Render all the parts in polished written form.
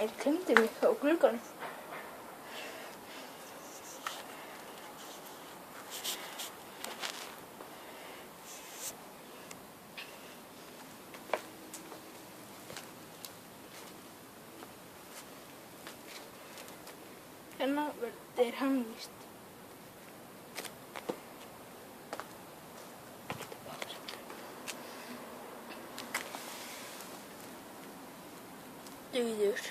Ég gleymdi mig á glugganum. Hérna er hann víst. Dauður.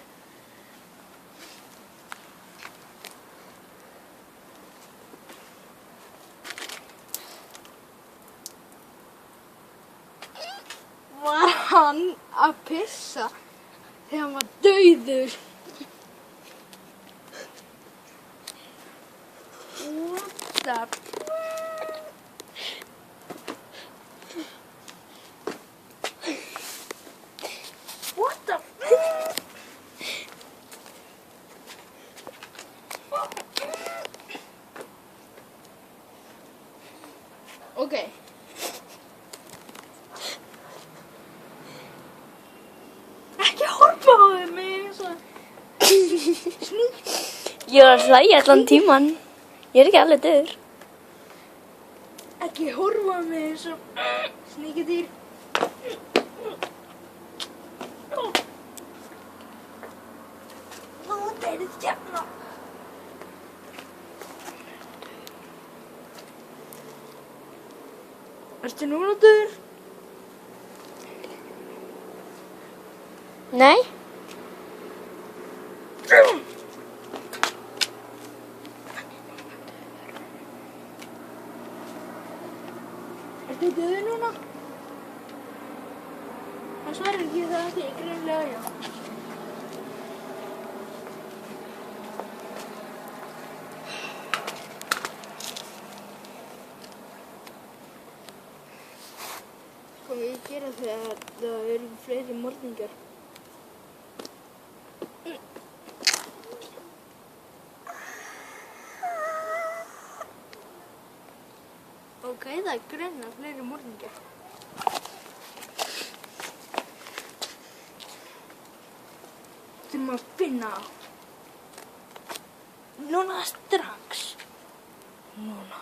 Var hann að pissa þegar hann var dauður? What the... What the... Okay. Ekki horfa á þig mig eins og... Ég var að hlæja allan tíman. Ég er ekki alveg dauður. Ekki horfa á mig eins og... Sníkjudýr. Nú, það er stjarna. Ertu núna dauður? Nei. Ertu dauður núna? Hann svarar ekki það að ég greinlega já. Hvað ég gera þegar það eru fleiri morðingjar? Ok, það er greinilega fleiri morðingjar. Þurfum að finna þá. Núna strax. Núna.